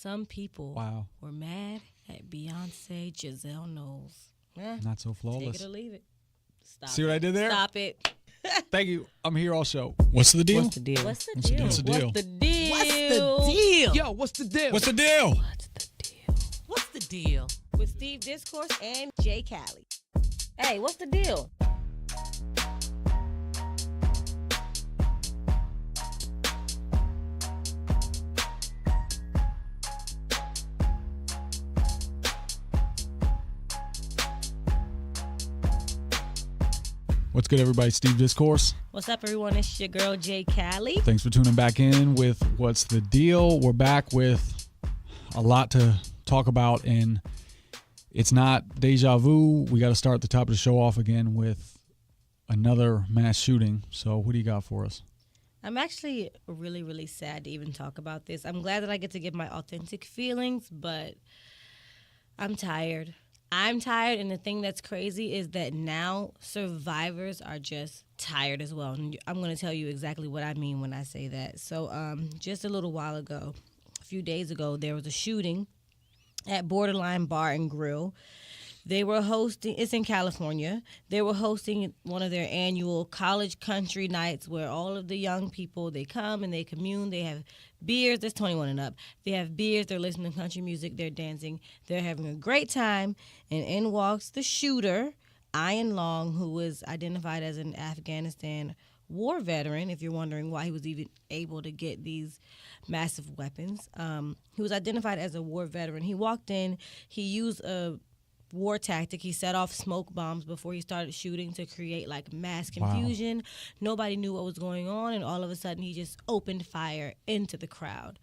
some people were mad at Beyonce Giselle Knowles. Not so flawless. Take it or leave it. Stop. See what I did there? Stop it. Thank you. I'm here all show. What's the deal? What's the deal? What's the deal? What's the deal? What's the deal? Yo, what's the deal? What's the deal? What's the deal? What's the deal? With Steve Discourse and Jay Callie. Hey, what's the deal? What's good, everybody? Steve Discourse. What's up, everyone? It's your girl, Jay Callie. Thanks for tuning back in with What's the Deal. We're back with a lot to talk about, and it's not deja vu. We got to start the top of the show off again with another mass shooting. So what do you got for us? I'm actually really, really sad to even talk about this. I'm glad that I get to give my authentic feelings, but I'm tired. I'm tired, and the thing that's crazy is that now survivors are just tired as well. And I'm going to tell you exactly what I mean when I say that. So just a little while ago, a few days ago, there was a shooting at Borderline Bar and Grill. They were hosting, it's in California, they were hosting one of their annual college country nights where all of the young people, they come and they commune, they have beers, there's 21 and up, they have beers, they're listening to country music, they're dancing, they're having a great time, and in walks the shooter, Ian Long, who was identified as an Afghanistan war veteran, if you're wondering why he was even able to get these massive weapons. He was identified as a war veteran. He walked in, he used a war tactic. He set off smoke bombs before he started shooting to create like mass confusion. Wow. Nobody knew what was going on, and all of a sudden he just opened fire into the crowd.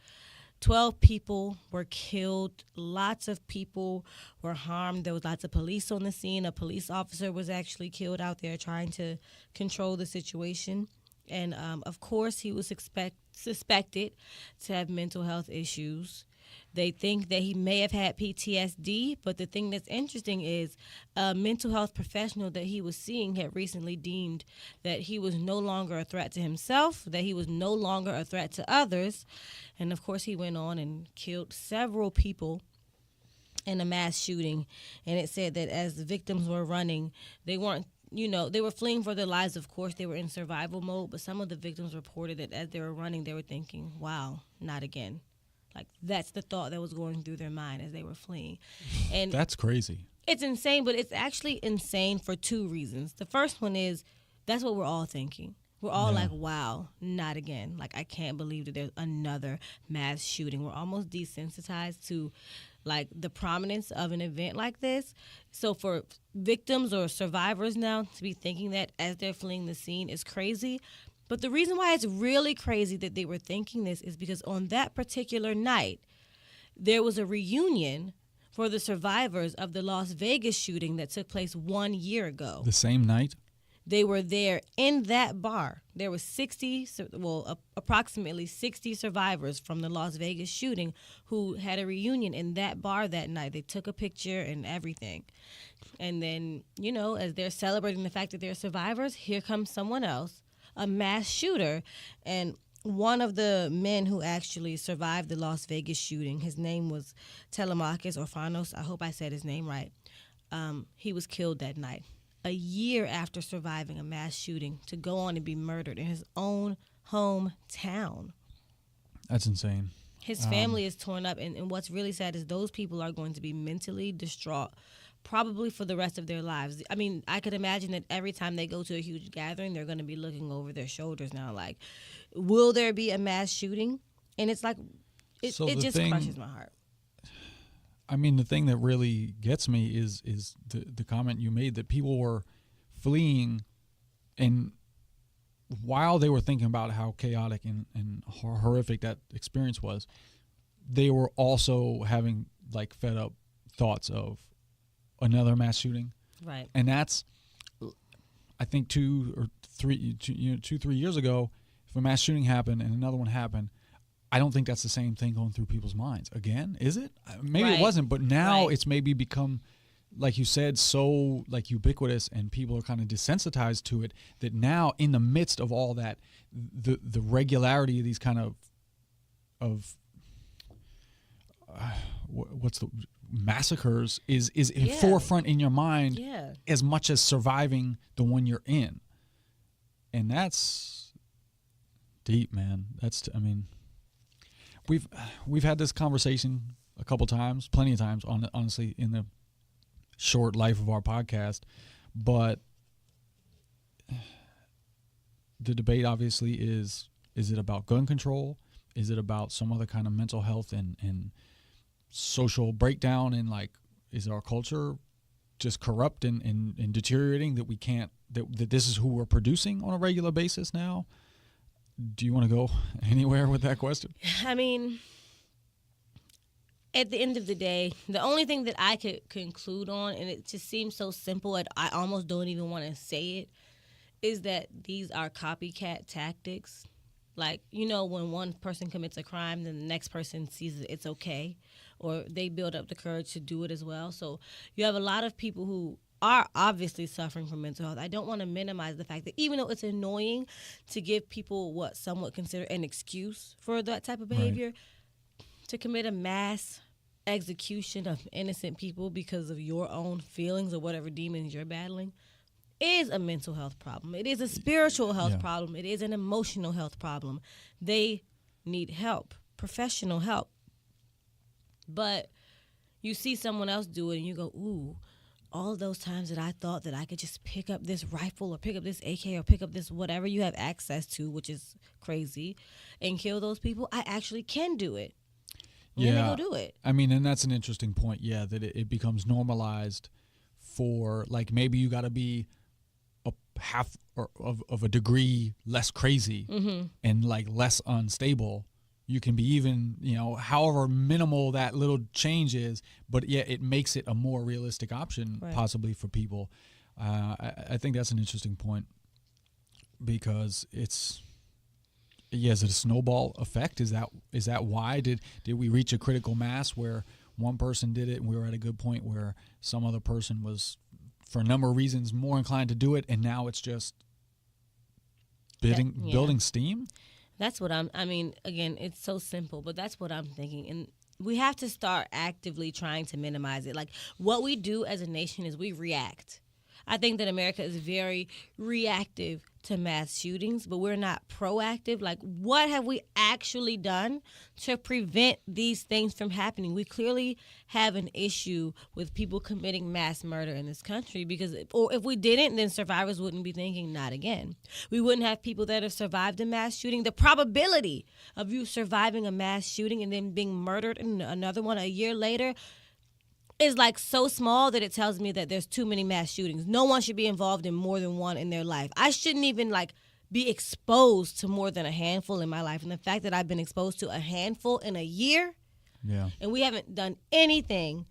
12 people were killed. Lots of people were harmed. There was lots of police on the scene. A police officer was actually killed out there trying to control the situation. And of course, he was suspected to have mental health issues. They think that he may have had PTSD, but the thing that's interesting is a mental health professional that he was seeing had recently deemed that he was no longer a threat to himself, that he was no longer a threat to others. And of course, he went on and killed several people in a mass shooting. And it said that as the victims were running, they weren't, they were fleeing for their lives. Of course, they were in survival mode, but some of the victims reported that as they were running, they were thinking, wow, not again. Like, that's the thought that was going through their mind as they were fleeing. And that's crazy. It's insane, but it's actually insane for two reasons. The first one is that's what we're all thinking. We're all like, wow, not again. Like, I can't believe that there's another mass shooting. We're almost desensitized to, like, the prominence of an event like this. So for victims or survivors now to be thinking that as they're fleeing the scene is crazy. But the reason why it's really crazy that they were thinking this is because on that particular night, there was a reunion for the survivors of the Las Vegas shooting that took place 1 year ago. The same night? They were there in that bar. There were approximately 60 survivors from the Las Vegas shooting who had a reunion in that bar that night. They took a picture and everything. And then, as they're celebrating the fact that they're survivors, here comes someone else, a mass shooter. And one of the men who actually survived the Las Vegas shooting, his name was Telemakis Orfanos. I hope I said his name right. He was killed that night, a year after surviving a mass shooting, to go on and be murdered in his own hometown. That's insane. His family is torn up, and what's really sad is those people are going to be mentally distraught probably for the rest of their lives. I mean, I could imagine that every time they go to a huge gathering, they're going to be looking over their shoulders now, like, will there be a mass shooting? And it's like, it just crushes my heart. I mean, the thing that really gets me is the comment you made that people were fleeing, and while they were thinking about how chaotic and horrific that experience was, they were also having, like, fed up thoughts of another mass shooting. Right. And that's, I think 2 or 3 years ago, if a mass shooting happened and another one happened, I don't think that's the same thing going through people's minds. Again, is it? Maybe It wasn't, but now it's maybe become, like you said, so like ubiquitous, and people are kind of desensitized to it, that now in the midst of all that, the regularity of these kind of what's the massacres is in Yeah. forefront in your mind Yeah. as much as surviving the one you're in. And that's deep, man. I mean, we've had this conversation a couple times, plenty of times, honestly, in the short life of our podcast. But the debate obviously is it about gun control? Is it about some other kind of mental health and social breakdown? And like, is our culture just corrupt and deteriorating that we can't, that this is who we're producing on a regular basis now? Do you want to go anywhere with that question? I mean, at the end of the day, the only thing that I could conclude on, and it just seems so simple, and I almost don't even want to say it, is that these are copycat tactics. Like, you know, when one person commits a crime, then the next person sees that it's okay, or they build up the courage to do it as well. So you have a lot of people who are obviously suffering from mental health. I don't want to minimize the fact that even though it's annoying to give people what some would consider an excuse for that type of behavior, to commit a mass execution of innocent people because of your own feelings or whatever demons you're battling is a mental health problem. It is a spiritual health problem. It is an emotional health problem. They need help, professional help. But you see someone else do it and you go, ooh, all those times that I thought that I could just pick up this rifle or pick up this AK or pick up this whatever you have access to, which is crazy, and kill those people, I actually can do it. And then they go do it. I mean, and that's an interesting point, that it becomes normalized for, like, maybe you got to be a half of a degree less crazy and, like, less unstable. You can be even, however minimal that little change is, but it makes it a more realistic option possibly for people. I think that's an interesting point because is it a snowball effect? Is that why did we reach a critical mass where one person did it and we were at a good point where some other person was, for a number of reasons, more inclined to do it, and now it's just building steam? That's what again, it's so simple, but that's what I'm thinking. And we have to start actively trying to minimize it. Like, what we do as a nation is we react. I think that America is very reactive to mass shootings, but we're not proactive. Like, what have we actually done to prevent these things from happening? We clearly have an issue with people committing mass murder in this country because, or if we didn't, then survivors wouldn't be thinking, not again. We wouldn't have people that have survived a mass shooting. The probability of you surviving a mass shooting and then being murdered in another one a year later is like so small that it tells me that there's too many mass shootings. No one should be involved in more than one in their life. I shouldn't even be exposed to more than a handful in my life. And the fact that I've been exposed to a handful in a year, and we haven't done anything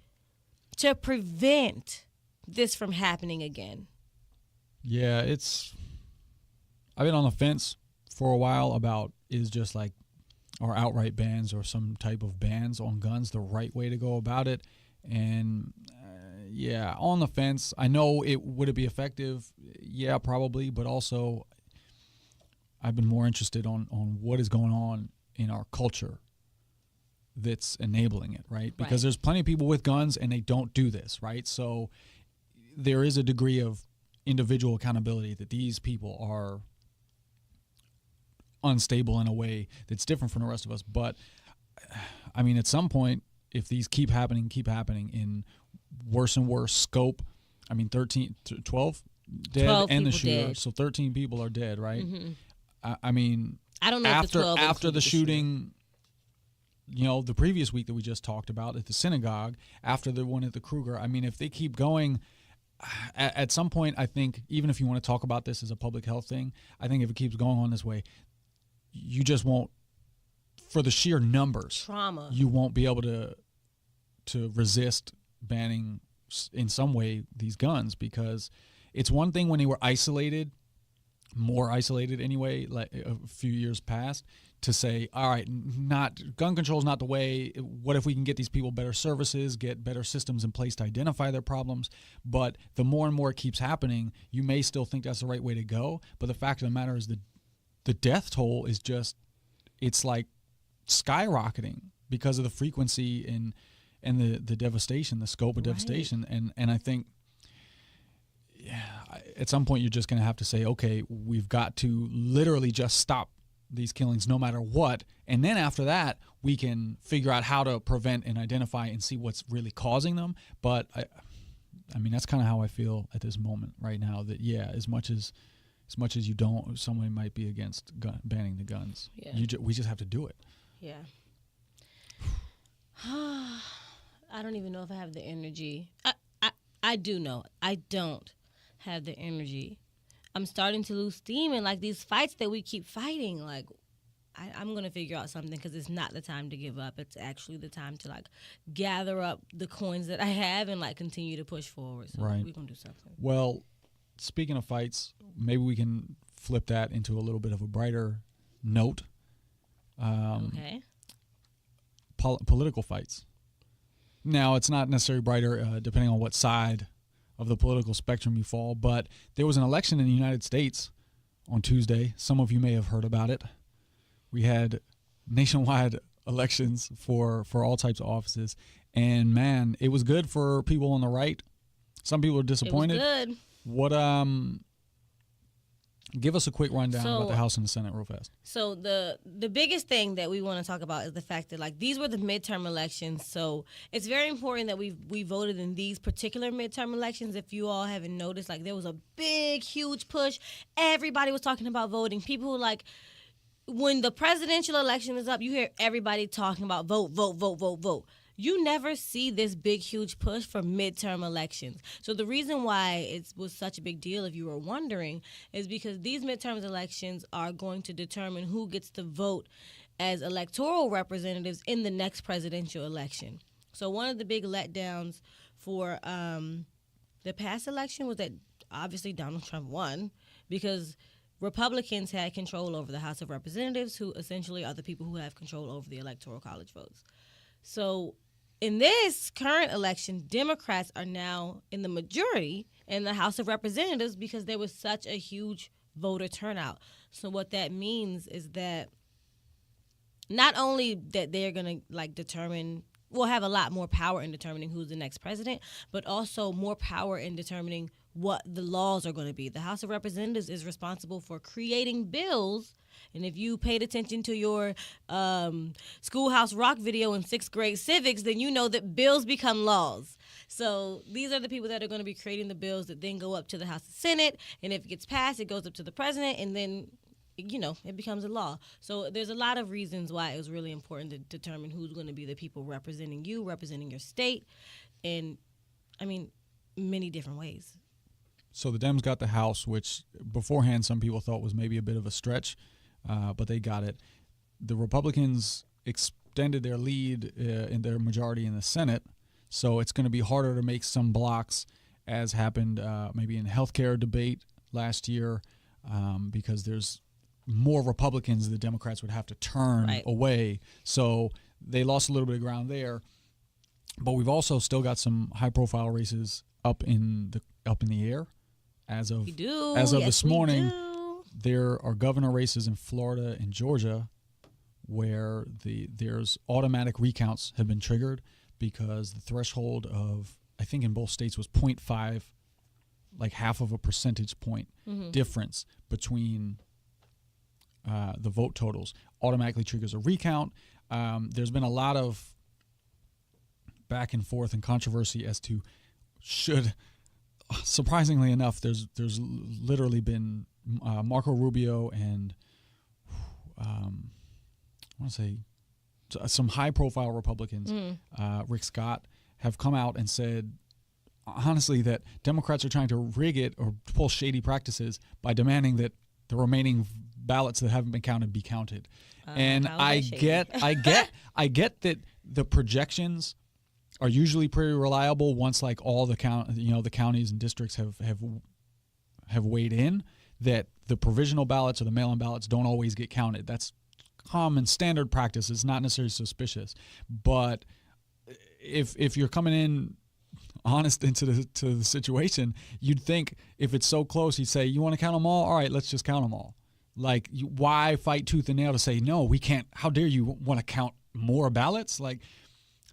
to prevent this from happening again. Yeah, I've been on the fence for a while about is just like or outright bans or some type of bans on guns the right way to go about it. And on the fence. I know would it be effective? Yeah, probably. But also, I've been more interested on what is going on in our culture that's enabling it, right? Because there's plenty of people with guns and they don't do this, right? So there is a degree of individual accountability that these people are unstable in a way that's different from the rest of us. But I mean, at some point, if these keep happening in worse and worse scope, I mean, 12 dead 12 and the people shooter, dead. so 13 people are dead, right? Mm-hmm. I mean, I don't know after the shooting, the previous week that we just talked about at the synagogue, after the one at the Kruger, I mean, if they keep going, at some point, I think, even if you want to talk about this as a public health thing, I think if it keeps going on this way, you just won't, for the sheer numbers, trauma, you won't be able to resist banning in some way these guns, because it's one thing when they were isolated, more isolated anyway, like a few years past, to say, all right, gun control is not the way. What if we can get these people better services, get better systems in place to identify their problems? But the more and more it keeps happening, you may still think that's the right way to go. But the fact of the matter is the death toll is just, it's like skyrocketing because of the frequency and and the devastation, the scope of Right. devastation. And I think, at some point you're just going to have to say, okay, we've got to literally just stop these killings no matter what. And then after that, we can figure out how to prevent and identify and see what's really causing them. But I mean, that's kind of how I feel at this moment right now, that, yeah, as much as you don't, someone might be against banning the guns. Yeah. We just have to do it. Yeah. I don't even know if I have the energy. I do know. I don't have the energy. I'm starting to lose steam, and like these fights that we keep fighting, like I'm going to figure out something, because it's not the time to give up. It's actually the time to like gather up the coins that I have and like continue to push forward. So Right. we're going to do something. Well, speaking of fights, maybe we can flip that into a little bit of a brighter note. Okay. Political fights. Now, it's not necessarily brighter depending on what side of the political spectrum you fall, but there was an election in the United States on Tuesday. Some of you may have heard about it. We had nationwide elections for all types of offices, and man, it was good for people on the right. Some people are disappointed. It was good. What give us a quick rundown So- about the House and the Senate real fast. So the biggest thing that we want to talk about is the fact that like these were the midterm elections. So it's very important that we voted in these particular midterm elections. If you all haven't noticed, like there was a big, huge push. Everybody was talking about voting. People like when the presidential election is up, you hear everybody talking about vote, vote, vote, vote, vote. You never see this big, huge push for midterm elections. So the reason why it was such a big deal, if you were wondering, is because these midterm elections are going to determine who gets to vote as electoral representatives in the next presidential election. So one of the big letdowns for the past election was that obviously Donald Trump won, because Republicans had control over the House of Representatives, who essentially are the people who have control over the Electoral College votes. So in this current election, Democrats are now in the majority in the House of Representatives because there was such a huge voter turnout. So what that means is that not only that they're going to like determine, will have a lot more power in determining who's the next president, but also more power in determining what the laws are going to be. The House of Representatives is responsible for creating bills. And if you paid attention to your Schoolhouse Rock video in 6th grade civics, then you know that bills become laws. So these are the people that are going to be creating the bills that then go up to the House and Senate. And if it gets passed, it goes up to the president, and then, you know, it becomes a law. So there's a lot of reasons why it was really important to determine who's going to be the people representing you, representing your state, and, I mean, many different ways. So the Dems got the House, which beforehand some people thought was maybe a bit of a stretch, but they got it. The Republicans extended their lead in their majority in the Senate, so it's going to be harder to make some blocks, as happened maybe in the healthcare debate last year, because there's more Republicans the Democrats would have to turn away. So they lost a little bit of ground there. But we've also still got some high-profile races up in the air. As of this morning, there are governor races in Florida and Georgia where there's automatic recounts have been triggered because the threshold of, I think in both states, was 0.5, like half of a percentage point difference between the vote totals. Automatically triggers a recount. There's been a lot of back and forth and controversy as to should. Surprisingly enough, there's literally been Marco Rubio and I want to say some high-profile Republicans, Rick Scott, have come out and said, honestly, that Democrats are trying to rig it or pull shady practices by demanding that the remaining ballots that haven't been counted be counted. And I get that the projections are usually pretty reliable once like all the counties and districts have weighed in, that the provisional ballots or the mail-in ballots don't always get counted. That's common standard practice. It's not necessarily suspicious. But if you're coming in honest into the situation, you'd think if it's so close, you'd say, you want to count them all? All right, let's just count them all. Like, why fight tooth and nail to say, no, we can't? How dare you want to count more ballots? Like,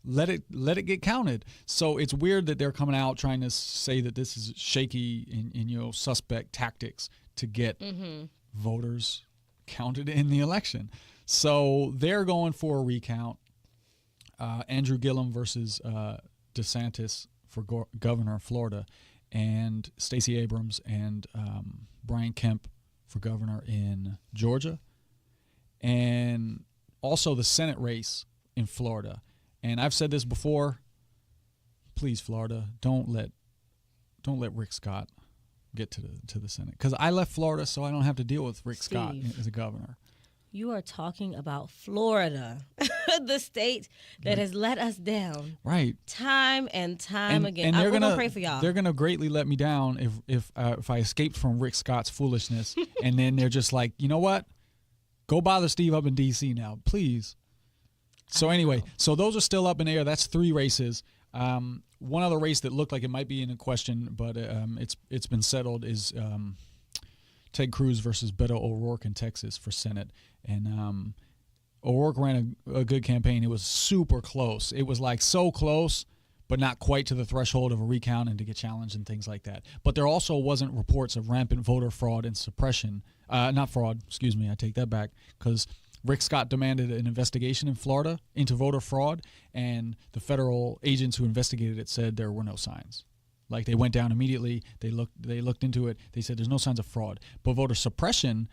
let it get counted. So it's weird that they're coming out trying to say that this is shaky and suspect tactics to get voters counted in the election. So they're going for a recount. Andrew Gillum versus DeSantis for governor of Florida, and Stacey Abrams and Brian Kemp for governor in Georgia, and also the Senate race in Florida. And I've said this before, please, Florida, don't let Rick Scott get to the Senate, because I left Florida so I don't have to deal with Rick Scott as a governor. You are talking about Florida, the state that has let us down, right? Time and time again. And we're gonna pray for y'all. They're gonna greatly let me down if I escaped from Rick Scott's foolishness, and then they're just like, you know what? Go bother Steve up in D.C. now, please. So anyway, so those are still up in the air. That's 3 races. One other race that looked like it might be in a question, but it's been settled is Ted Cruz versus Beto O'Rourke in Texas for Senate. And O'Rourke ran a good campaign. It was super close. It was like so close, but not quite to the threshold of a recount and to get challenged and things like that. But there also wasn't reports of rampant voter fraud and suppression. Not fraud, excuse me, I take that back, because Rick Scott demanded an investigation in Florida into voter fraud, and the federal agents who investigated it said there were no signs. Like, they went down immediately, they looked into it, they said there's no signs of fraud. But voter suppression,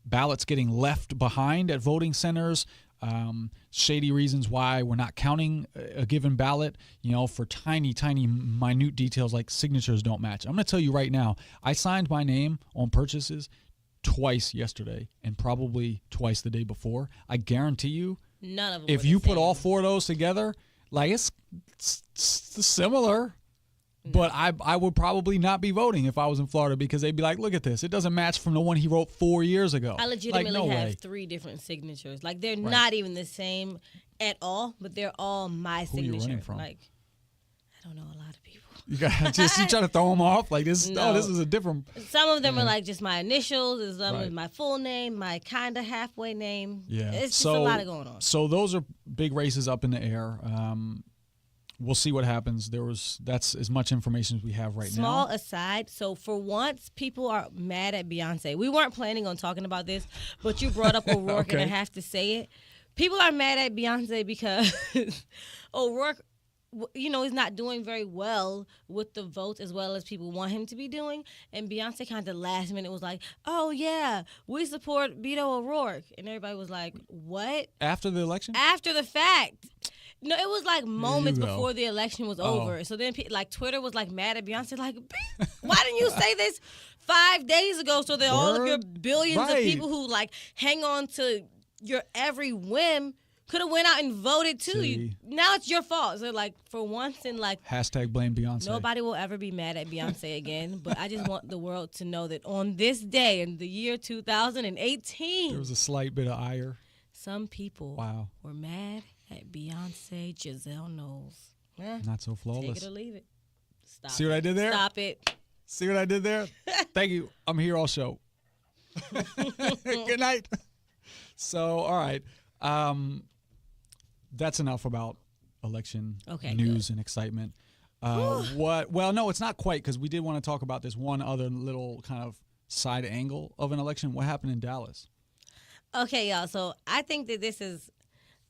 ballots getting left behind at voting centers, shady reasons why we're not counting a given ballot, for tiny, minute details like signatures don't match. I'm going to tell you right now, I signed my name on purchases twice yesterday and probably twice the day before. I guarantee you, none of them if you put all 4 of those together, like it's similar. No. But I would probably not be voting if I was in Florida, because they'd be like, look at this. It doesn't match from the one he wrote 4 years ago. I legitimately have 3 different signatures. Like, they're not even the same at all, but they're all my signature. Who are you running from? Like, I don't know a lot of people. You try to throw them off like this. No. Oh, this is a different. Some of them are like just my initials. Some is my full name, my kind of halfway name. Yeah, it's just a lot going on. So those are big races up in the air. We'll see what happens. That's as much information as we have right now. Small aside, so for once, people are mad at Beyonce. We weren't planning on talking about this, but you brought up O'Rourke, and I have to say it. People are mad at Beyonce because O'Rourke, he's not doing very well with the votes as well as people want him to be doing. And Beyonce kind of last minute was like, oh, yeah, we support Beto O'Rourke. And everybody was like, what? After the election? After the fact. No, it was like moments before the election was over. So then, Twitter was like mad at Beyonce, like, why didn't you say this 5 days ago so that all of your billions of people who like hang on to your every whim could have went out and voted too. Now it's your fault. So like, for once in like #blame Beyonce. Nobody will ever be mad at Beyonce again. But I just want the world to know that on this day in the year 2018, there was a slight bit of ire. Some people were mad at Beyonce. Giselle Knowles. Not so flawless. Take it or leave it. Stop. See what I did there? Stop it. See what I did there? Thank you. I'm here all show. Good night. So, all right. That's enough about election news and excitement. Well, no, it's not quite, because we did want to talk about this one other little kind of side angle of an election. What happened in Dallas? Okay, y'all. So I think that this is,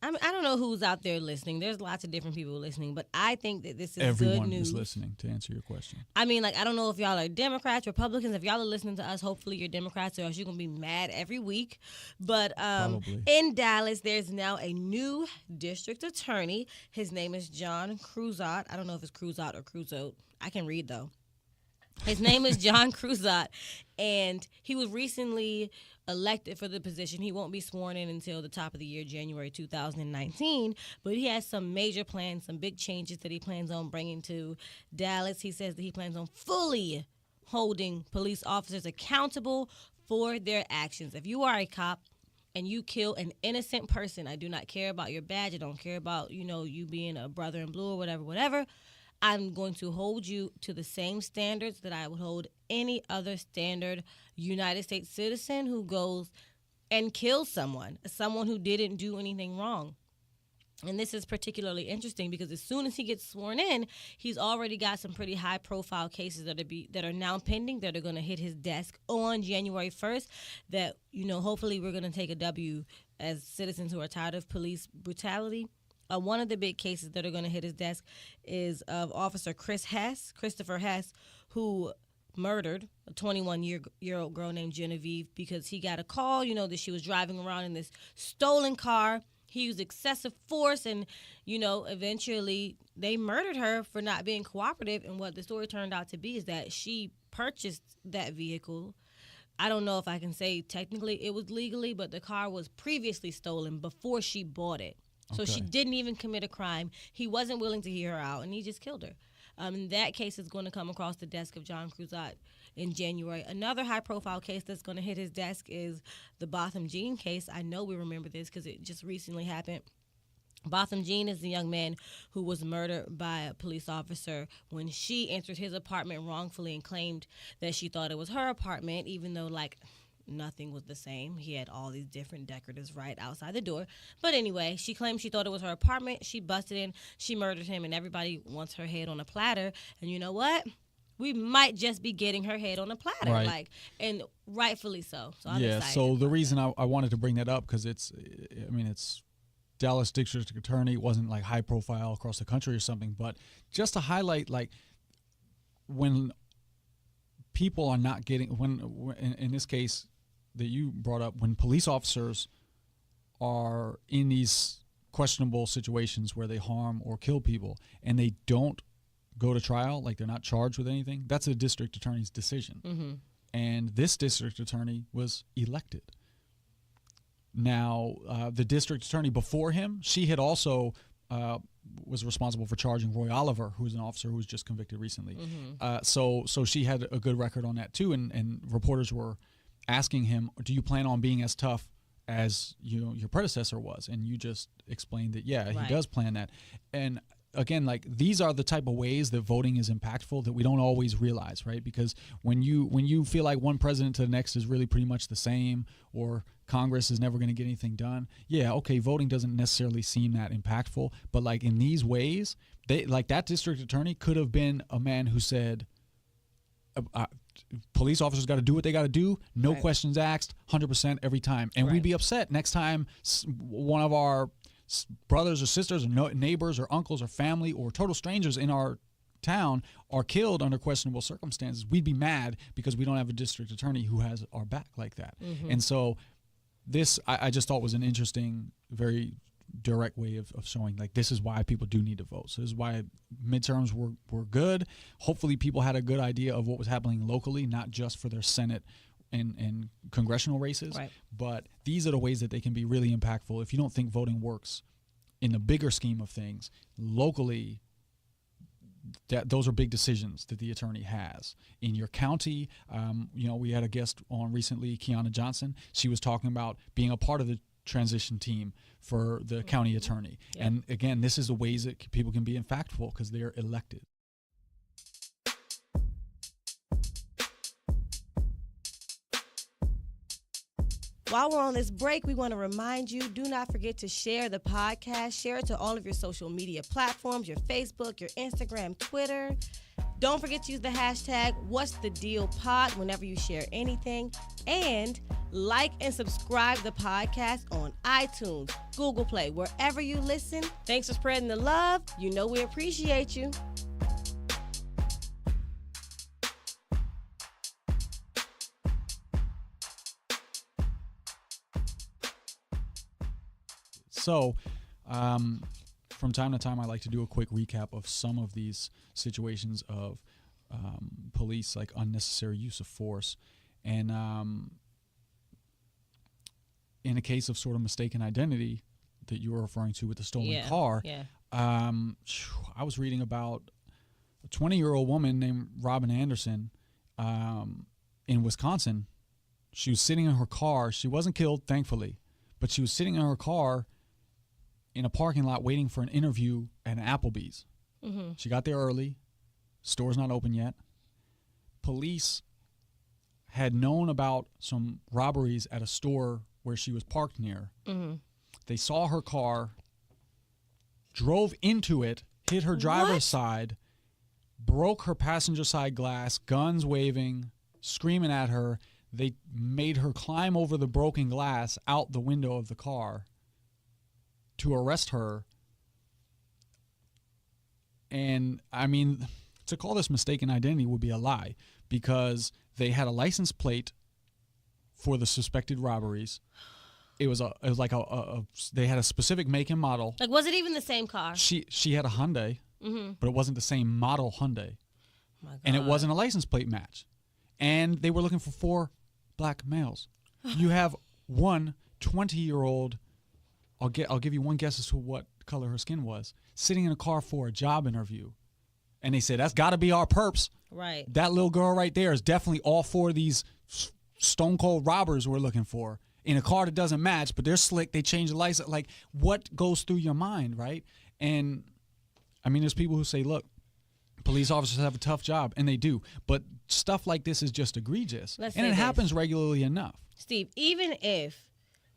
I don't know who's out there listening. There's lots of different people listening, but I think that this is good news. Everyone is listening, to answer your question. I mean, like, I don't know if y'all are Democrats, Republicans. If y'all are listening to us, hopefully you're Democrats, or else you're going to be mad every week. But in Dallas, there's now a new district attorney. His name is John Cruzat. I don't know if it's Cruzat or Cruzot. I can read, though. His name is John Cruzat, and he was recently elected for the position. He won't be sworn in until the top of the year, January 2019, but he has some major plans, some big changes that he plans on bringing to Dallas. He says that he plans on fully holding police officers accountable for their actions. If you are a cop and you kill an innocent person, I do not care about your badge. I don't care about, you being a brother in blue or whatever. I'm going to hold you to the same standards that I would hold any other standard United States citizen who goes and kills someone who didn't do anything wrong. And this is particularly interesting because as soon as he gets sworn in, he's already got some pretty high-profile cases that are now pending that are going to hit his desk on January 1st. That, hopefully we're going to take a W as citizens who are tired of police brutality. One of the big cases that are going to hit his desk is of Officer Christopher Hess, who murdered a 21-year-old girl named Genevieve because he got a call, that she was driving around in this stolen car. He used excessive force and, eventually they murdered her for not being cooperative. And what the story turned out to be is that she purchased that vehicle. I don't know if I can say technically it was legally, but the car was previously stolen before she bought it. So she didn't even commit a crime. He wasn't willing to hear her out, and he just killed her. That case is going to come across the desk of John Cruzat in January. Another high-profile case that's going to hit his desk is the Botham Jean case. I know we remember this because it just recently happened. Botham Jean is the young man who was murdered by a police officer when she entered his apartment wrongfully and claimed that she thought it was her apartment, even though, nothing was the same. He had all these different decoratives right outside the door. But anyway, she claimed she thought it was her apartment. She busted in. She murdered him, and everybody wants her head on a platter. And you know what? We might just be getting her head on a platter, right. And rightfully so. So I'm excited. excited. So the reason I wanted to bring that up because it's Dallas District Attorney. It wasn't high profile across the country or something, but just to highlight when people are not getting in this case that you brought up, when police officers are in these questionable situations where they harm or kill people and they don't go to trial, they're not charged with anything, that's a district attorney's decision. Mm-hmm. And this district attorney was elected. Now, the district attorney before him, she had also was responsible for charging Roy Oliver, who was an officer who was just convicted recently. Mm-hmm. So she had a good record on that too, and reporters were asking him, do you plan on being as tough as your predecessor was? And you just explained that, yeah, right. He does plan that. And again, these are the type of ways that voting is impactful that we don't always realize, right? Because when you feel like one president to the next is really pretty much the same, or Congress is never going to get anything done, yeah, okay, voting doesn't necessarily seem that impactful. But in these ways, that district attorney could have been a man who said, police officers got to do what they got to do, no right. questions asked, 100% every time. And right. we'd be upset next time one of our brothers or sisters or neighbors or uncles or family or total strangers in our town are killed under questionable circumstances. We'd be mad because we don't have a district attorney who has our back like that. Mm-hmm. And so this I just thought was an interesting, very direct way of showing this is why people do need to vote. So this is why midterms were good. Hopefully people had a good idea of what was happening locally, not just for their Senate and congressional races, right. But these are the ways that they can be really impactful. If you don't think voting works in the bigger scheme of things, locally, those are big decisions that the attorney has. In your county, we had a guest on recently, Kiana Johnson. She was talking about being a part of the transition team for the county attorney. Yep. And again, this is the ways that people can be impactful because they're elected. While we're on this break, we want to remind you, do not forget to share the podcast. Share it to all of your social media platforms, your Facebook, your Instagram, Twitter. Don't forget to use the hashtag #What'sTheDealPod whenever you share anything. And like and subscribe the podcast on iTunes, Google Play, wherever you listen. Thanks for spreading the love. You know we appreciate you. So, from time to time, I like to do a quick recap of some of these situations of police, unnecessary use of force. And in a case of sort of mistaken identity that you were referring to with the stolen car, I was reading about a 20-year-old woman named Robin Anderson in Wisconsin. She was sitting in her car. She wasn't killed, thankfully, but she was sitting in her car in a parking lot waiting for an interview at an Applebee's. Mm-hmm. She got there early. Store's not open yet. Police had known about some robberies at a store where she was parked near. Mm-hmm. They saw her car drove into it, hit her driver's side, broke her passenger side glass, guns waving, screaming at her. They made her climb over the broken glass out the window of the car to arrest her. And, I mean, to call this mistaken identity would be a lie, because they had a license plate for the suspected robberies. It was like they had a specific make and model. Like, was it even the same car? She had a Hyundai, but it wasn't the same model Hyundai. Oh my God. And it wasn't a license plate match. And they were looking for 4 black males. You have one 20-year-old, I'll give you one guess as to what color her skin was, sitting in a car for a job interview. And they said, that's got to be our perps. Right. That little girl right there is definitely all 4 of these stone cold robbers we're looking for in a car that doesn't match, but they're slick. They change the lights. Like, what goes through your mind, right? And, I mean, there's people who say, look, police officers have a tough job, and they do. But stuff like this is just egregious. And it happens regularly enough. Steve, even if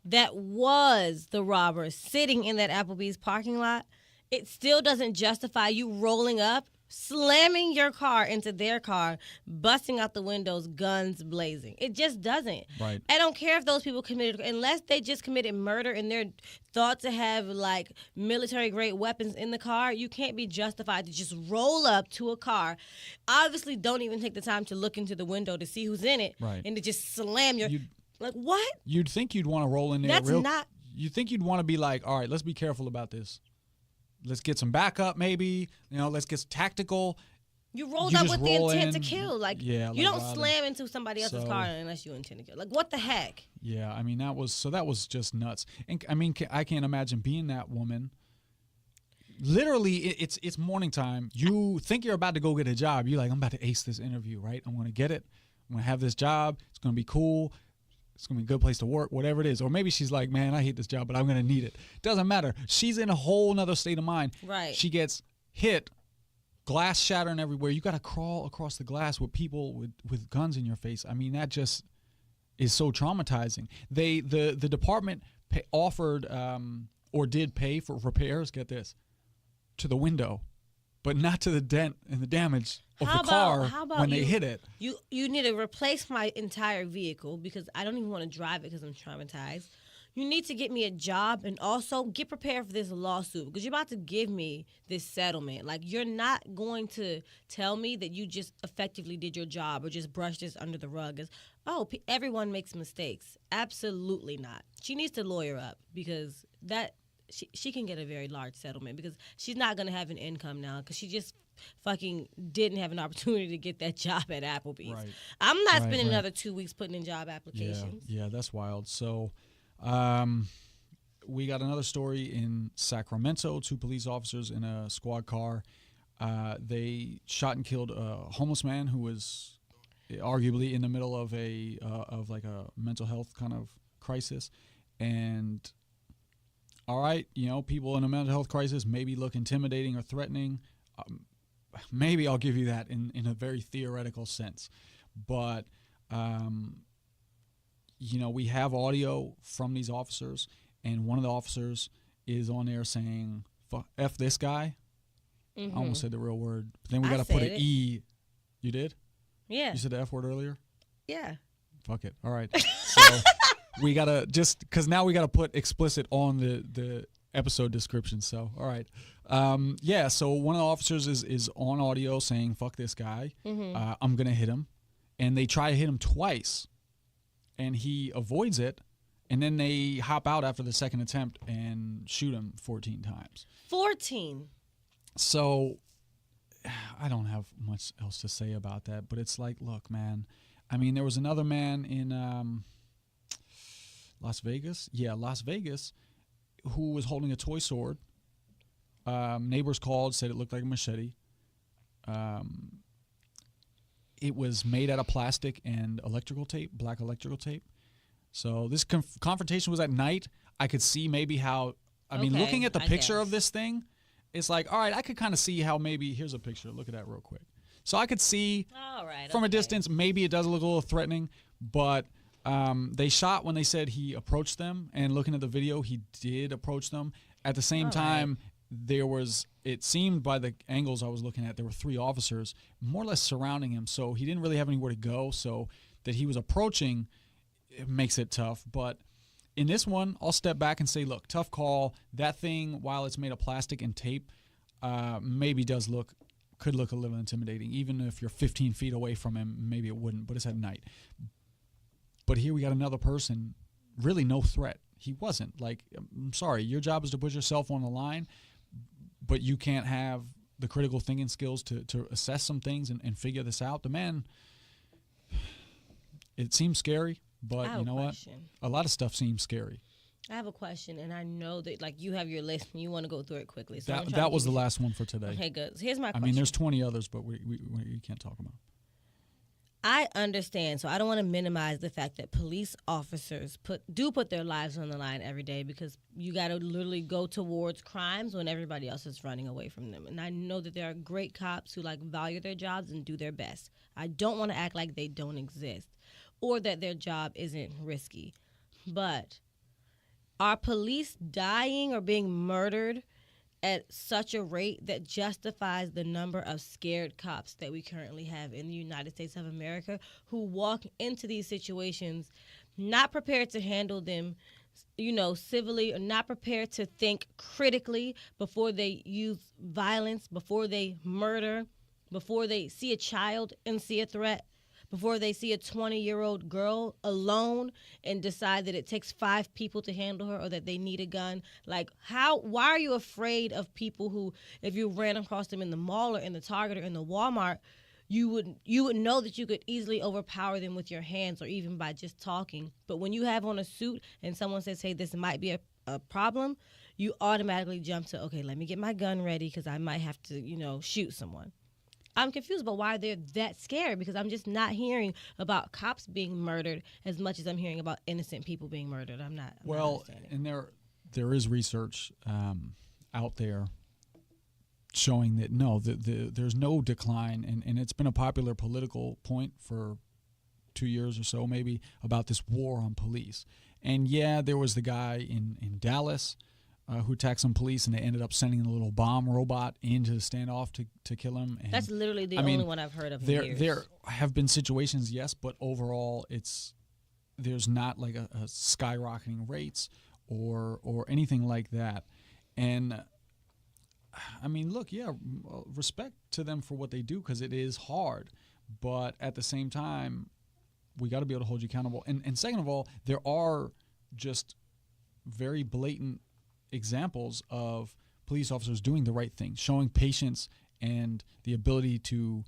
that was the robber sitting in that Applebee's parking lot, it still doesn't justify you rolling up, slamming your car into their car, busting out the windows, guns blazing. It just doesn't. Right. I don't care if those people committed, unless they just committed murder and they're thought to have like military-grade weapons in the car, you can't be justified to just roll up to a car. Obviously, don't even take the time to look into the window to see who's in it, right, and to just slam your... Like, what? You'd think you'd want to roll in there. That's not... You think you'd want to be like, all right, let's be careful about this. Let's get some backup, maybe. Let's get tactical. You rolled up with the intent to kill. Like, yeah, you don't slam into somebody else's car unless you intend to kill. Like, what the heck? Yeah, I mean, that was just nuts. And I mean, I can't imagine being that woman. Literally, it's morning time. You think you're about to go get a job. You're like, I'm about to ace this interview, right? I'm going to get it. I'm going to have this job. It's going to be cool. It's going to be a good place to work, whatever it is. Or maybe she's like, man, I hate this job, but I'm going to need it. Doesn't matter. She's in a whole nother state of mind. Right. She gets hit, glass shattering everywhere. You got to crawl across the glass with people with guns in your face. I mean, that just is so traumatizing. The department offered or did pay for repairs, get this, to the window, but not to the dent and the damage of the car when they hit it. You need to replace my entire vehicle because I don't even want to drive it because I'm traumatized. You need to get me a job and also get prepared for this lawsuit because you're about to give me this settlement. Like, you're not going to tell me that you just effectively did your job or just brushed this under the rug as, everyone makes mistakes. Absolutely not. She needs to lawyer up because she can get a very large settlement because she's not going to have an income now because she just fucking didn't have an opportunity to get that job at Applebee's. Right. I'm not spending another 2 weeks putting in job applications. Yeah, that's wild. So we got another story in Sacramento. 2 police officers in a squad car. They shot and killed a homeless man who was arguably in the middle of a mental health kind of crisis. And all right, people in a mental health crisis maybe look intimidating or threatening. Maybe I'll give you that in a very theoretical sense. But, we have audio from these officers, and one of the officers is on there saying, F this guy. Mm-hmm. I almost said the real word. But then we got to put an E. You did? Yeah. You said the F word earlier? Yeah. Fuck it. All right. So we got to because now we got to put explicit on the episode description. So, all right. So one of the officers is on audio saying, fuck this guy. Mm-hmm. I'm going to hit him. And they try to hit him twice. And he avoids it. And then they hop out after the second attempt and shoot him 14 times. 14? So I don't have much else to say about that. But it's like, look, man. I mean, there was another man in Las Vegas. Yeah, Las Vegas, who was holding a toy sword. Neighbors called, said it looked like a machete. It was made out of plastic and electrical tape, black electrical tape. So this confrontation was at night. I could see maybe how, looking at the picture of this thing, it's like, all right, I could kind of see how maybe, here's a picture. Look at that real quick. So I could see from a distance, maybe it does look a little threatening, but they shot when they said he approached them, and looking at the video, he did approach them. At the same time, it seemed by the angles I was looking at, there were 3 officers more or less surrounding him. So he didn't really have anywhere to go. So that he was approaching, it makes it tough. But in this one, I'll step back and say, look, tough call. That thing, while it's made of plastic and tape, maybe could look a little intimidating. Even if you're 15 feet away from him, maybe it wouldn't, but it's at night. But here we got another person, really no threat. He wasn't. Like, I'm sorry, your job is to put yourself on the line, but you can't have the critical thinking skills to assess some things and figure this out. The man, it seems scary, but you know what? A lot of stuff seems scary. I have a question, and I know that like you have your list and you want to go through it quickly. So that was the last one for today. Okay, good. So here's my question. I mean, there's 20 others, but we can't talk about them. I understand, so I don't want to minimize the fact that police officers put their lives on the line every day, because you got to literally go towards crimes when everybody else is running away from them. And I know that there are great cops who like value their jobs and do their best. I don't want to act like they don't exist or that their job isn't risky. But are police dying or being murdered at such a rate that justifies the number of scared cops that we currently have in the United States of America, who walk into these situations not prepared to handle them, civilly, or not prepared to think critically before they use violence, before they murder, before they see a child and see a threat, before they see a 20-year-old girl alone and decide that it takes 5 people to handle her or that they need a gun. Like, why are you afraid of people who, if you ran across them in the mall or in the Target or in the Walmart, you would know that you could easily overpower them with your hands or even by just talking. But when you have on a suit and someone says, hey, this might be a problem, you automatically jump to, okay, let me get my gun ready because I might have to, shoot someone. I'm confused about why they're that scared, because I'm just not hearing about cops being murdered as much as I'm hearing about innocent people being murdered. I'm not and there is research out there showing that there's no decline, and it's been a popular political point for 2 years or so maybe about this war on police. And yeah, there was the guy in Dallas who attacked some police, and they ended up sending a little bomb robot into the standoff to kill him. And that's literally the only one I've heard of in years. There have been situations, yes, but overall there's not like a skyrocketing rates or anything like that. And I mean, look, respect to them for what they do, because it is hard, but at the same time, we got to be able to hold you accountable. And second of all, there are just very blatant examples of police officers doing the right thing, showing patience and the ability to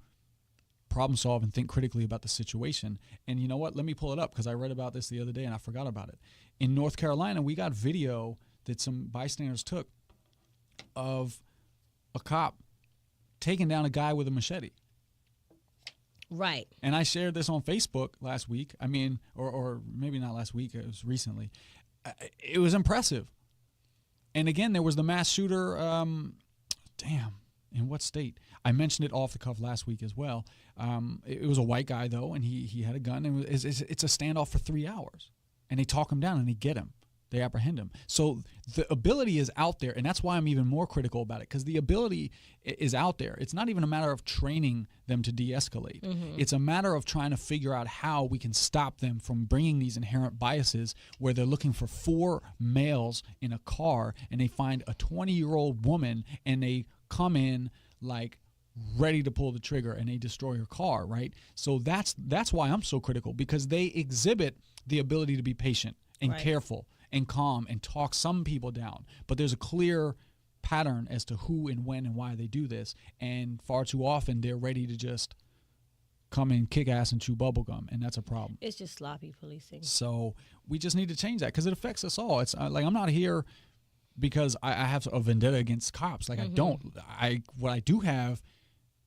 problem solve and think critically about the situation. And you know what? Let me pull it up, because I read about this the other day and I forgot about it. In North Carolina, we got video that some bystanders took of a cop taking down a guy with a machete. Right. And I shared this on Facebook last week. I mean, or maybe not last week, it was recently. It was impressive. And again, there was the mass shooter, in what state? I mentioned it off the cuff last week as well. It was a white guy, though, and he had a gun. And it's a standoff for 3 hours. And they talk him down and they get him. They apprehend him. So the ability is out there, and that's why I'm even more critical about it, because the ability is out there. It's not even a matter of training them to de-escalate. Mm-hmm. It's a matter of trying to figure out how we can stop them from bringing these inherent biases where they're looking for 4 males in a car and they find a 20-year-old woman and they come in like ready to pull the trigger and they destroy her car, right? So that's why I'm so critical, because they exhibit the ability to be patient and careful and calm and talk some people down. But there's a clear pattern as to who and when and why they do this. And far too often, they're ready to just come in, kick ass, and chew bubblegum. And that's a problem. It's just sloppy policing. So we just need to change that, because it affects us all. It's like, I'm not here because I have a vendetta against cops. Like, I don't. What I do have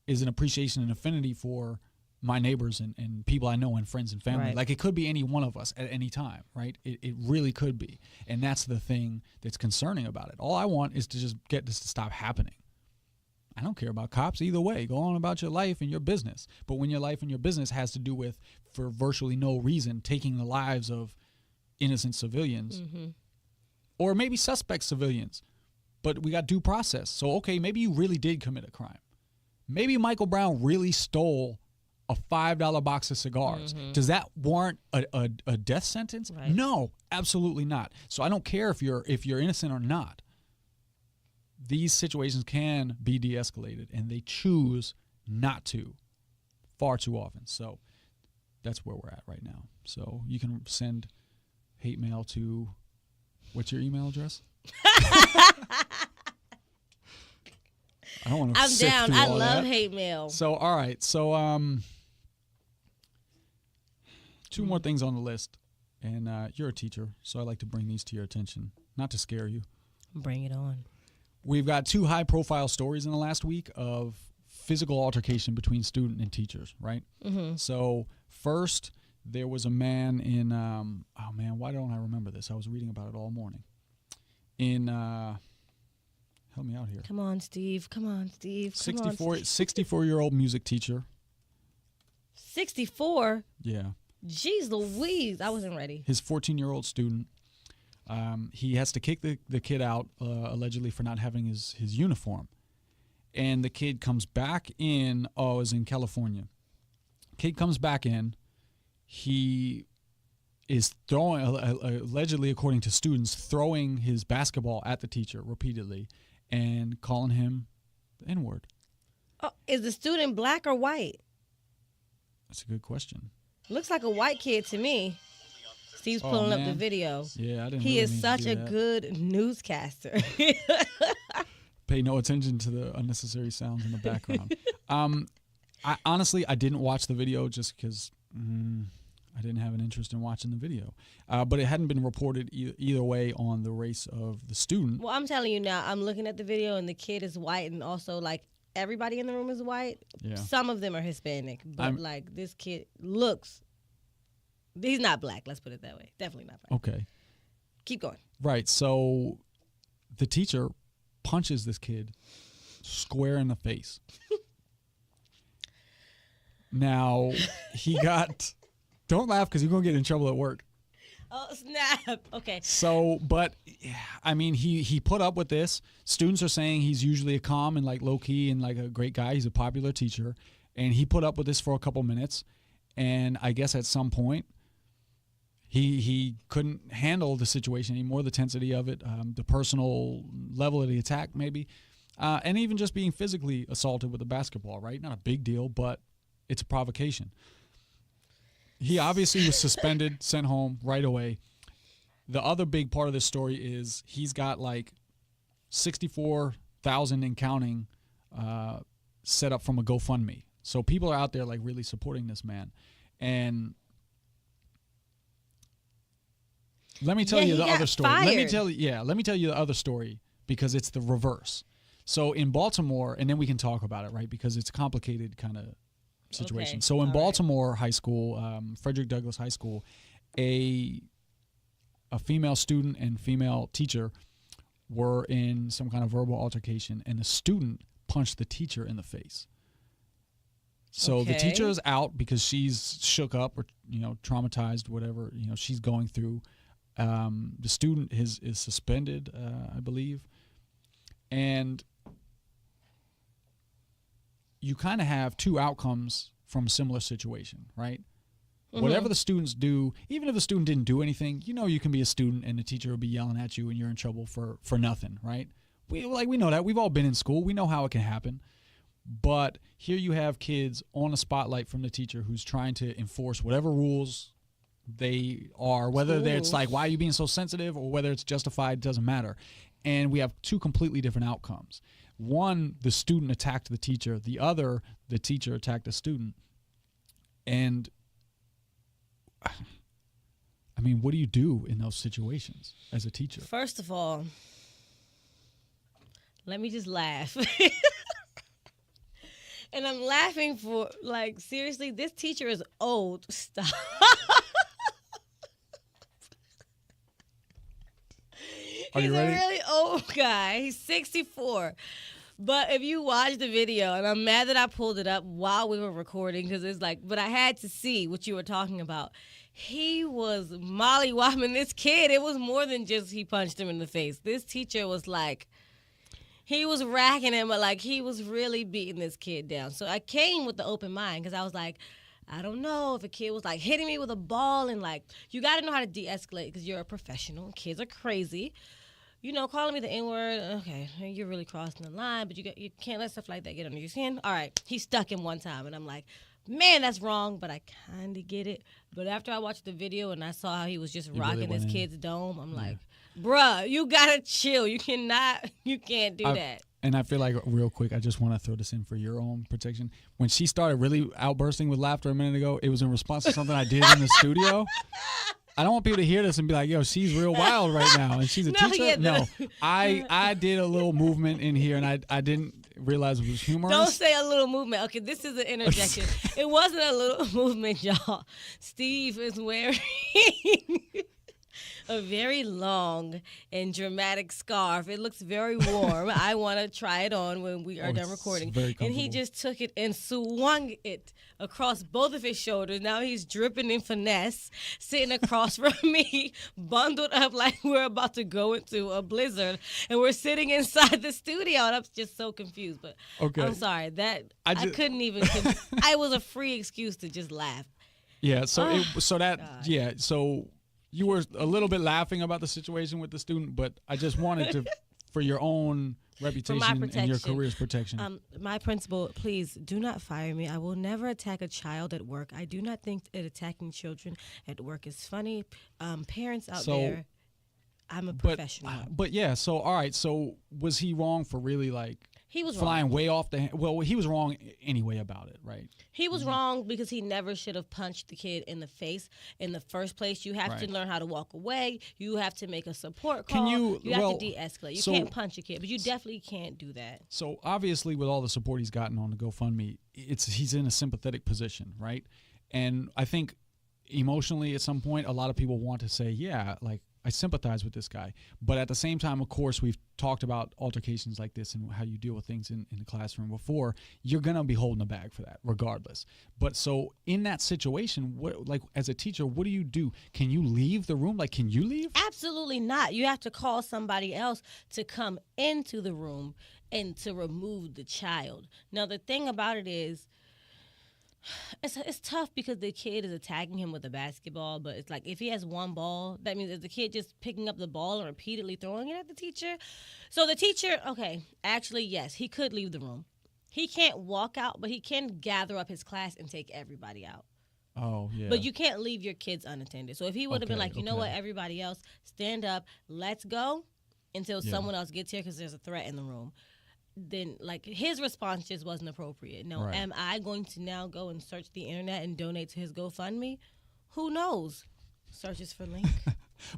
is an appreciation and affinity for my neighbors and people I know and friends and family. Right. Like, it could be any one of us at any time, right? It really could be. And that's the thing that's concerning about it. All I want is to just get this to stop happening. I don't care about cops either way. Go on about your life and your business. But when your life and your business has to do with, for virtually no reason, taking the lives of innocent civilians, or maybe suspect civilians, but we got due process. So, okay, maybe you really did commit a crime. Maybe Michael Brown really stole a $5 box of cigars. Does that warrant a death sentence? Right. No, absolutely not. So I don't care if you're innocent or not. These situations can be de-escalated, and they choose not to far too often. So that's where we're at right now. So you can send hate mail to, what's your email address? I don't want to. I'm down. I love hate mail. So all right. So two more things on the list, and you're a teacher, so I like to bring these to your attention, not to scare you. Bring it on. We've got 2 high-profile stories in the last week of physical altercation between student and teachers, right? Mm-hmm. So first, there was a man in, oh man, why don't I remember this? I was reading about it all morning. In, help me out here. Come on, Steve. Come on, Steve. 64-year-old music teacher. 64? Yeah. Jeez Louise. I wasn't ready. His 14-year-old student. He has to kick the kid out, allegedly for not having his uniform. And the kid comes back in, it was in California. Kid comes back in. He is throwing, allegedly according to students, throwing his basketball at the teacher repeatedly and calling him the N-word. Oh, is the student black or white? That's a good question. Looks like a white kid to me. Steve's pulling up the video. Yeah, I didn't. He really is mean to such do a that. good newscaster. Pay no attention to the unnecessary sounds in the background. I didn't watch the video just because I didn't have an interest in watching the video. But it hadn't been reported either way on the race of the student. Well, I'm telling you now, I'm looking at the video and the kid is white, and also like everybody in the room is white. Yeah. Some of them are Hispanic, but like this kid looks. He's not black. Let's put it that way. Definitely not black. Okay. Keep going. Right. So the teacher punches this kid square in the face. Now, he got... Don't laugh because you're going to get in trouble at work. Oh, snap. Okay. So, but, I mean, he put up with this. Students are saying he's usually a calm and, like, low-key and, like, a great guy. He's a popular teacher. And he put up with this for a couple minutes. And I guess at some point, he couldn't handle the situation anymore, the tensity of it, the personal level of the attack maybe, and even just being physically assaulted with a basketball, right? Not a big deal, but it's a provocation. He obviously was suspended, sent home right away. The other big part of this story is he's got like 64,000 and counting set up from a GoFundMe. So people are out there like really supporting this man. And let me tell you the other story. Fired. Let me tell you the other story because it's the reverse. So in Baltimore, and then we can talk about it, right? Because it's a complicated kind of situation. Okay. So in All Baltimore High School, Frederick Douglass High School, a female student and female teacher were in some kind of verbal altercation, and the student punched the teacher in the face. So the teacher is out because she's shook up or traumatized, whatever she's going through. The student is suspended, I believe, and you kind of have 2 outcomes from a similar situation, right? Mm-hmm. Whatever the students do, even if the student didn't do anything, you can be a student and the teacher will be yelling at you and you're in trouble for nothing, right? We know that. We've all been in school. We know how it can happen. But here you have kids on a spotlight from the teacher who's trying to enforce whatever rules they are, whether it's like, why are you being so sensitive, or whether it's justified, doesn't matter. And we have 2 completely different outcomes. One, the student attacked the teacher. The other, the teacher attacked the student. And, I mean, what do you do in those situations as a teacher? First of all, let me just laugh. And I'm laughing for, like, seriously, this teacher is old. Stop. Are you ready? He's a really old guy. He's 64. But if you watch the video, and I'm mad that I pulled it up while we were recording, because it's like, but I had to see what you were talking about. He was mollywopping this kid. It was more than just he punched him in the face. This teacher was like, He was racking him, but like he was really beating this kid down. So I came with the open mind because I was like, I don't know if a kid was like hitting me with a ball and like, you got to know how to de-escalate because you're a professional. Kids are crazy. You know, calling me the N-word, okay, you're really crossing the line, but you can't let stuff like that get under your skin. All right, he stuck him one time, and I'm like, man, that's wrong, but I kind of get it. But after I watched the video and I saw how he was just rocking this kid's dome, I'm like, bruh, you got to chill. You can't do that. And I feel like, real quick, I just want to throw this in for your own protection. When she started really outbursting with laughter a minute ago, it was in response to something I did in the studio. I don't want people to hear this and be like, yo, she's real wild right now. And she's a teacher. Yeah, no, I did a little movement in here, and I didn't realize it was humorous. Don't say a little movement. Okay, this is an interjection. It wasn't a little movement, y'all. Steve is wearing a very long and dramatic scarf. It looks very warm. I want to try it on when we are done recording. And he just took it and swung it across both of his shoulders. Now he's dripping in finesse, sitting across from me, bundled up like we're about to go into a blizzard. And we're sitting inside the studio. And I'm just so confused. But I'm sorry. I couldn't even. I was a free excuse to just laugh. Yeah. So So you were a little bit laughing about the situation with the student, but I just wanted to, for your own reputation and your career's protection. My principal, please do not fire me. I will never attack a child at work. I do not think that attacking children at work is funny. Parents out there, I'm a professional. But yeah, so all right, so was he wrong for really like he was flying wrong. way off the well, he was wrong anyway about it, right? He was wrong because he never should have punched the kid in the face in the first place. You have to learn how to walk away. You have to make a support call. You have to de-escalate. You can't punch a kid, but you definitely can't do that. So obviously with all the support he's gotten on the GoFundMe, he's in a sympathetic position, right? And I think emotionally at some point a lot of people want to say, yeah, like I sympathize with this guy. But at the same time, of course, we've talked about altercations like this and how you deal with things in the classroom before. You're going to be holding a bag for that regardless. But so in that situation, like as a teacher, what do you do? Can you leave the room? Like, can you leave? Absolutely not. You have to call somebody else to come into the room and to remove the child. Now, the thing about it is, it's tough because the kid is attacking him with a basketball, but it's like if he has one ball, that means is the kid just picking up the ball and repeatedly throwing it at the teacher. So the teacher, okay, actually, yes, he could leave the room. He can't walk out, but he can gather up his class and take everybody out. Oh, yeah. But you can't leave your kids unattended. So if he would have been like, you know what, everybody else, stand up, let's go until someone else gets here because there's a threat in the room. Then, like, his response just wasn't appropriate. No, am I going to now go and search the internet and donate to his GoFundMe? Who knows? Searches for link.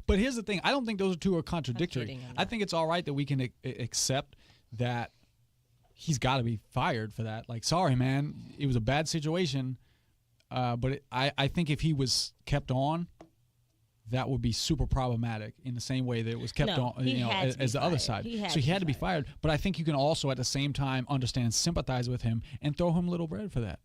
But here's the thing. I don't think those two are contradictory. I'm kidding, I think it's all right that we can accept that he's got to be fired for that. Like, sorry, man. It was a bad situation. But I think if he was kept on, that would be super problematic in the same way that it was kept on, as the other side. He had to be fired. But I think you can also at the same time understand and sympathize with him and throw him a little bread for that.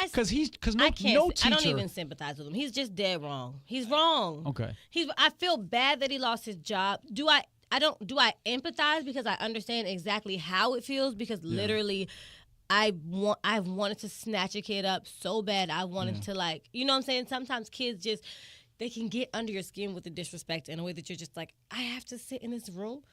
Because no teacher. I don't even sympathize with him. He's just dead wrong. He's wrong. Okay. I feel bad that he lost his job. Do I empathize because I understand exactly how it feels because literally I've wanted to snatch a kid up so bad. I wanted to, like, you know what I'm saying? Sometimes kids just, they can get under your skin with the disrespect in a way that you're just like, I have to sit in this room?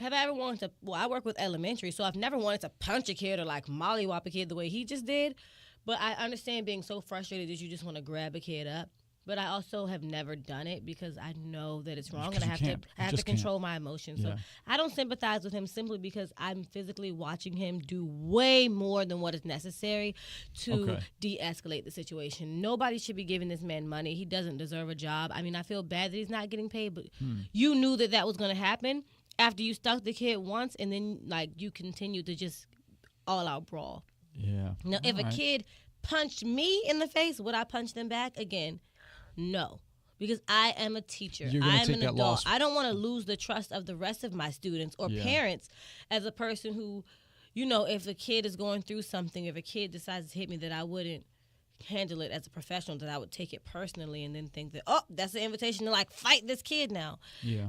Have I ever wanted to, well, I work with elementary, so I've never wanted to punch a kid or like mollywop a kid the way he just did. But I understand being so frustrated that you just want to grab a kid up. But I also have never done it because I know that it's wrong and I have to control my emotions. So I don't sympathize with him simply because I'm physically watching him do way more than what is necessary to de-escalate the situation. Nobody should be giving this man money. He doesn't deserve a job. I mean, I feel bad that he's not getting paid, but you knew that was going to happen after you stuck the kid once and then like you continue to just all out brawl. Yeah. Now, if a kid punched me in the face, would I punch them back again? No, because I am a teacher. I'm an adult. I don't want to lose the trust of the rest of my students or parents as a person who, you know, if a kid is going through something, if a kid decides to hit me, that I wouldn't handle it as a professional, that I would take it personally and then think that, oh, that's an invitation to like fight this kid now. Yeah.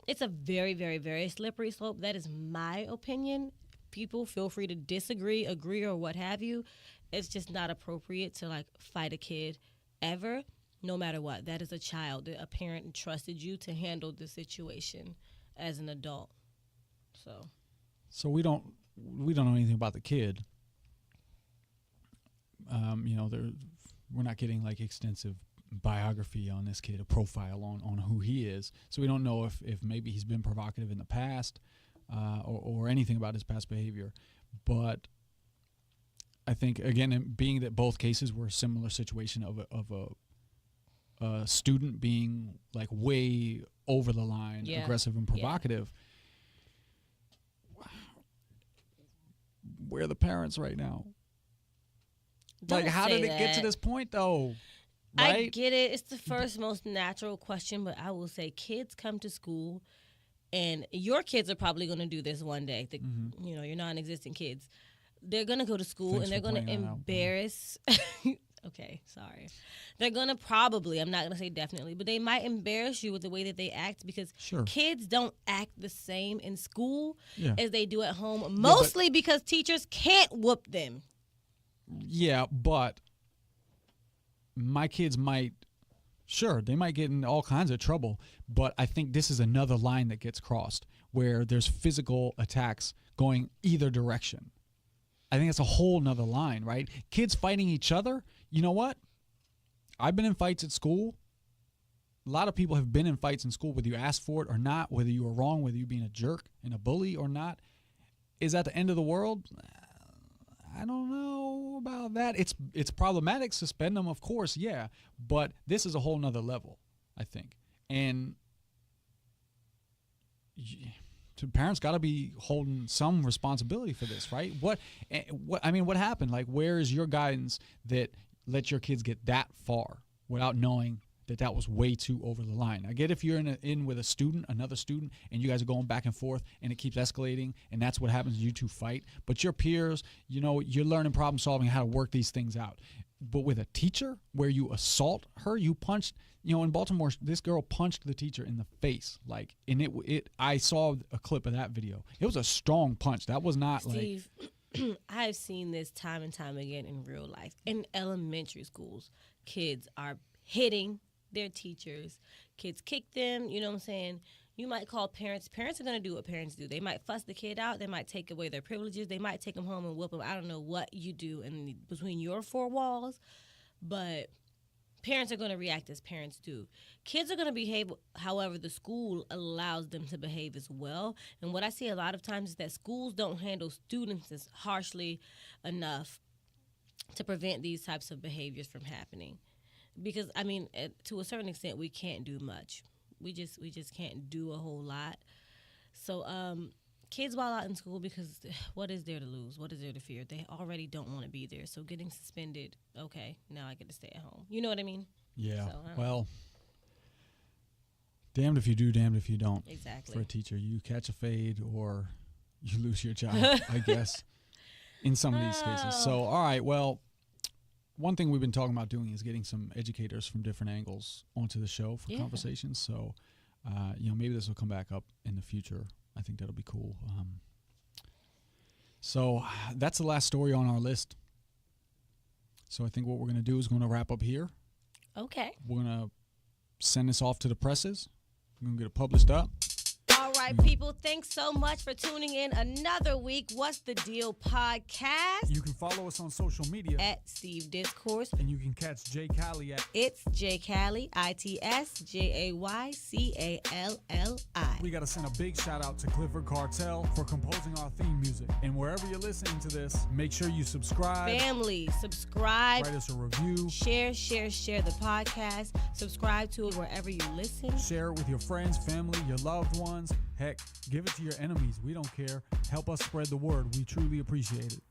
it's a very, very, very slippery slope. That is my opinion. People feel free to disagree, agree, or what have you. It's just not appropriate to like fight a kid ever, no matter what. That is a child. A parent entrusted you to handle the situation as an adult. So we don't know anything about the kid. We're not getting like extensive biography on this kid, a profile on who he is. So we don't know if maybe he's been provocative in the past or anything about his past behavior. But I think, again, being that both cases were a similar situation of a student being like way over the line, aggressive and provocative. Where are the parents right now? Don't how say did it get to this point, though? Right? I get it. It's the first most natural question, but I will say kids come to school, and your kids are probably going to do this one day. Your non-existent kids. They're going to go to school, and they're going to embarrass. Okay, sorry. They're going to probably, I'm not going to say definitely, but they might embarrass you with the way that they act because kids don't act the same in school as they do at home, mostly because teachers can't whoop them. Yeah, but my kids they might get in all kinds of trouble, but I think this is another line that gets crossed where there's physical attacks going either direction. I think it's a whole nother line, right? Kids fighting each other. You know what? I've been in fights at school. A lot of people have been in fights in school, whether you asked for it or not, whether you were wrong, whether you being a jerk and a bully or not. Is that the end of the world? I don't know about that. It's problematic. Suspend them, of course, yeah. But this is a whole nother level, I think. And parents got to be holding some responsibility for this, right? What happened? Like, where is your guidance that let your kids get that far without knowing that was way too over the line? I get if you're in with another student, and you guys are going back and forth, and it keeps escalating, and that's what happens when you two fight. But your peers, you're learning problem solving, how to work these things out. But with a teacher, where you assault her, you punched. In Baltimore, this girl punched the teacher in the face. I saw a clip of that video. It was a strong punch. That was not Steve, I've seen this time and time again in real life. In elementary schools, kids are hitting their teachers. Kids kick them, you know what I'm saying? You might call parents. Parents are going to do what parents do. They might fuss the kid out. They might take away their privileges. They might take them home and whoop them. I don't know what you do between your four walls, but parents are going to react as parents do. Kids are going to behave however the school allows them to behave as well. And what I see a lot of times is that schools don't handle students as harshly enough to prevent these types of behaviors from happening. Because, to a certain extent, we can't do much. We just can't do a whole lot. So kids wild out in school because what is there to lose? What is there to fear? They already don't want to be there. So getting suspended, okay, now I get to stay at home. You know what I mean? Yeah. Well, damned if you do, damned if you don't. Exactly. For a teacher, you catch a fade or you lose your job, I guess, in some of these cases. So, all right, well, one thing we've been talking about doing is getting some educators from different angles onto the show for conversations. So, maybe this will come back up in the future. I think that'll be cool. So that's the last story on our list. So I think what we're going to do is going to wrap up here. Okay. We're going to send this off to the presses. We're going to get it published up. All right, people, thanks so much for tuning in another week. What's the Deal podcast? You can follow us on social media at Steve Discourse. And you can catch Jay Callie at It's Jay Callie, ITSJAYCALLI. We got to send a big shout out to Clifford Cartel for composing our theme music. And wherever you're listening to this, make sure you subscribe. Family, subscribe. Write us a review. Share the podcast. Subscribe to it wherever you listen. Share it with your friends, family, your loved ones. Heck, give it to your enemies. We don't care. Help us spread the word. We truly appreciate it.